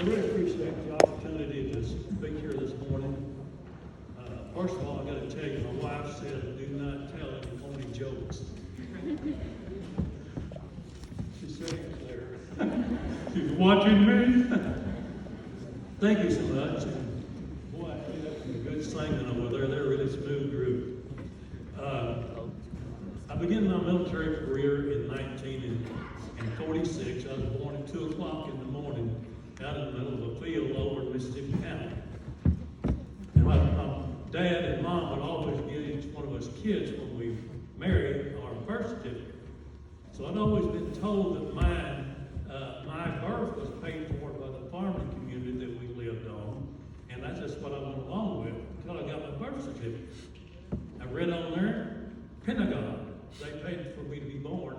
really appreciate the opportunity to speak here this morning. First of all, I got to tell you, my wife said, "Do not tell any phony jokes." She's sitting there. She's watching me. Thank you so much. And boy, I think that's some good singing over there. They're a really smooth group. I began my military career in 1946. I was born at 2 o'clock in the morning out in the middle of a field over in Mississippi County. And my dad and mom would always give each one of us kids when we married our birth certificate. So I'd always been told that my birth was paid for by the farming community that we lived on, and that's just what I went along with until I got my birth certificate. I read on there, Pentagon. They paid for me to be born.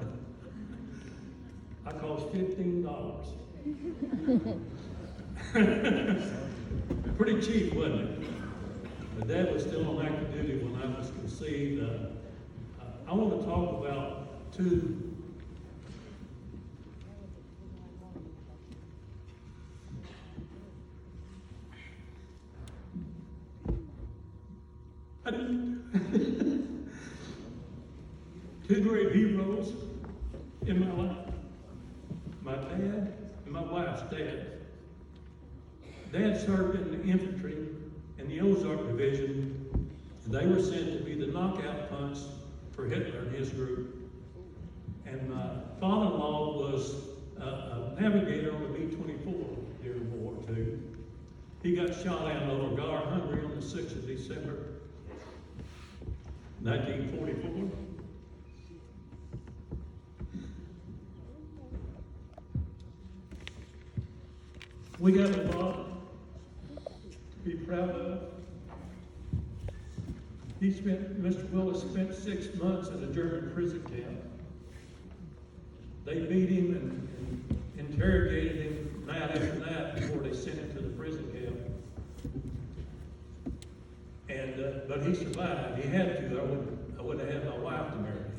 I cost $15. Pretty cheap, wasn't it? My dad was still on active duty when I was conceived. I want to talk about two two great heroes in my life. My dad and my wife's dad. Dad served in the infantry in the Ozark Division, and they were sent to be the knockout punch for Hitler and his group. And my father-in-law was a navigator on the B-24 during World War II. He got shot out over Gar, Hungary on the 6th of December, 1944. We got a lot to be proud of. Mr. Willis spent 6 months in a German prison camp. They beat him and interrogated him night after night before they sent him to the prison camp. And but he survived. He had to. I would have had my wife to marry him.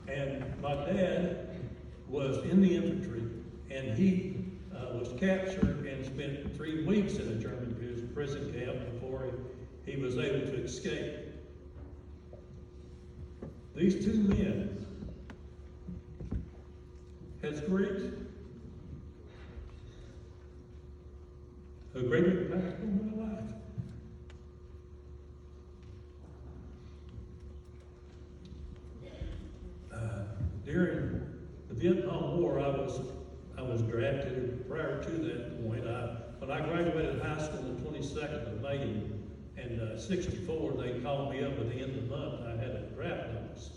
And my dad was in the infantry, and he was captured and spent 3 weeks in a German prison camp before he was able to escape. These two men has a great impact on my life. During the Vietnam War, I was drafted. Prior to that point, when I graduated high school on the 22nd of May in 64, they called me up at the end of the month. I had a draft notice.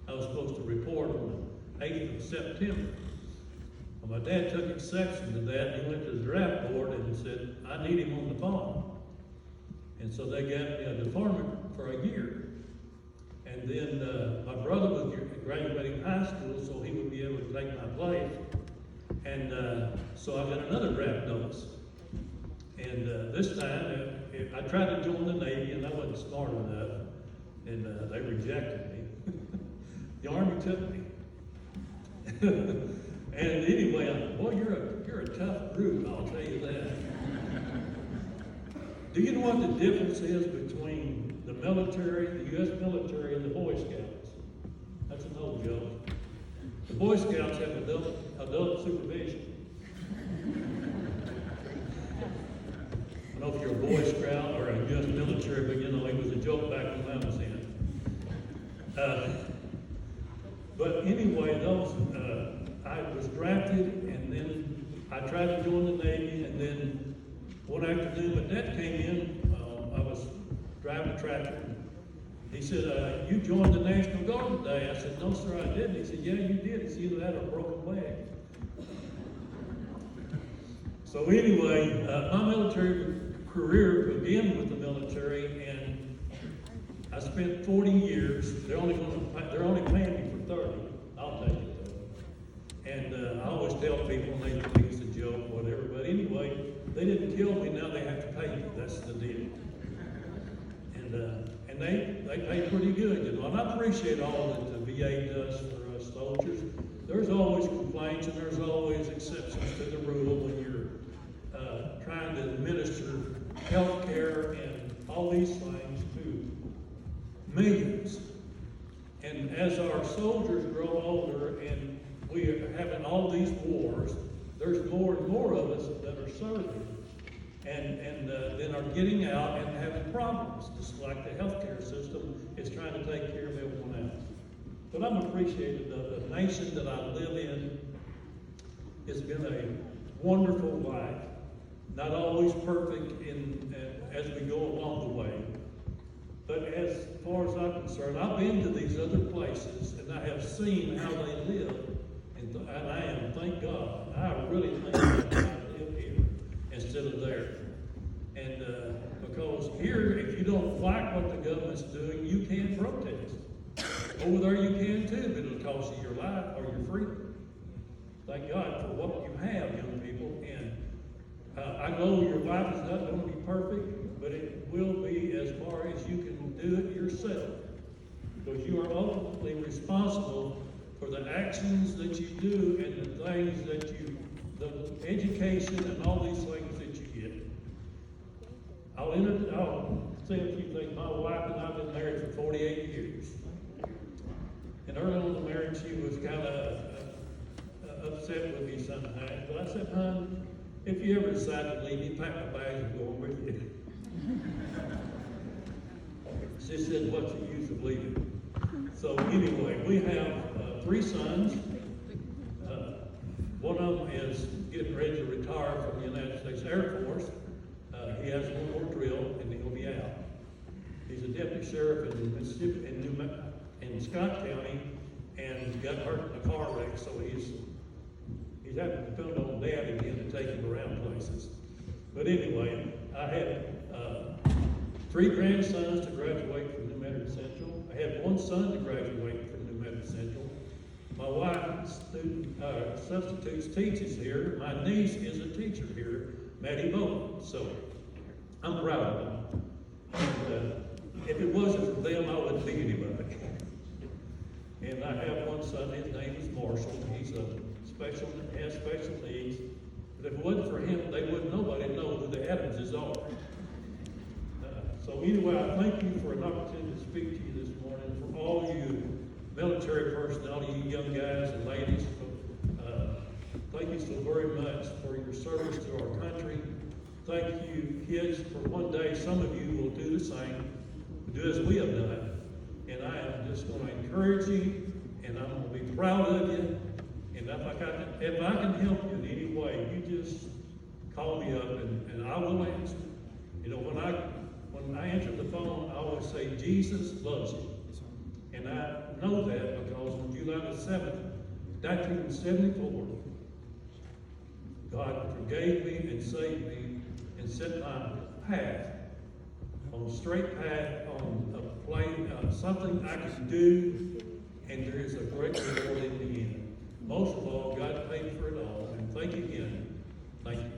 I was supposed to report on the 8th of September. Well, my dad took exception to that. He went to the draft board and said, "I need him on the farm." And so they got me a department for a year. And then my brother was graduating high school, so he would be able to take my place. And so I got another draft notice. And this time, I tried to join the Navy, and I wasn't smart enough, and they rejected me. The Army took me. And anyway, boy, you're a tough group, I'll tell you that. Do you know what the difference is between the military, the U.S. military, and the Boy Scouts? That's an old joke. The Boy Scouts have adult supervision. I don't know if you're a Boy Scout or a U.S. military, but you know, it was a joke back when I was in. But anyway, I was drafted, and then I tried to join the Navy, and then one afternoon, my dad came in. I was driving a tractor. He said, "You joined the National Guard today." I said, "No, sir, I didn't." He said, "Yeah, you did. It's either that or a broken leg." So anyway, my military career began with the military, and I spent 40 years. They're only paying me for 30. I'll take it though. And I always tell people, and they think it's a joke, whatever. But anyway, they didn't kill me. Now they have to pay me. That's the deal. And they pay pretty good, you know. And I appreciate all that the VA does for us soldiers. There's always complaints, and there's always exceptions to the rule when you're soldiers grow older and we are having all these wars, there's more and more of us that are serving and then are getting out and having problems, just like the healthcare system is trying to take care of everyone else. But I'm appreciative of the nation that I live in. It's been a wonderful life, not always perfect as we go along the way. But as far as I'm concerned, I've been to these other places and I have seen how they live. And I am, thank God, I really thank God that I live here instead of there. And because here, if you don't like what the government's doing, you can protest. Over there you can too, but it'll cost you your life or your freedom. Thank God for what you have, young people. And I know your life is not going to be perfect, but it will be as far as you can do it yourself. Because you are ultimately responsible for the actions that you do and the things that the education and all these things that you get. I'll say a few things. My wife and I have been married for 48 years. And early on in the marriage, she was kind of upset with me sometimes. But I said, hon, if you ever decide to leave me, pack my bags and go on with you. She said, what's the use of leaving? So anyway, we have 3 sons. One of them is getting ready to retire from the United States Air Force. He has one more drill and he'll be out. He's a deputy sheriff in Mississippi, in Scott County, and got hurt in a car wreck, so he's having to depend on Dad again to take him around places. But anyway, I had 3 grandsons to graduate from New Medford Central. I had 1 son to graduate from New Medford Central. My wife substitutes teaches here. My niece is a teacher here, Maddie Bowman. So I'm proud of them. And, if it wasn't for them, I wouldn't be anybody. And I have 1 son, his name is Marshall. He's has special needs. But if it wasn't for him, nobody know who the Adamses are. So anyway, I thank you for an opportunity to speak to you this morning. For all you military personnel, you young guys and ladies, thank you so very much for your service to our country. Thank you, kids, for one day some of you will do the same. Do as we have done. And I am just going to encourage you, and I'm going to be proud of you. And if I can help you in any way, you just call me up and I will answer. You know, when I answer the phone, I always say, Jesus loves you. And I know that because on July the 7th, 1974, God forgave me and saved me and set my path on a straight path, on a plane, something I can do, and there is a great reward in the end. Most of all, God paid for it all, and thank you again. Thank you.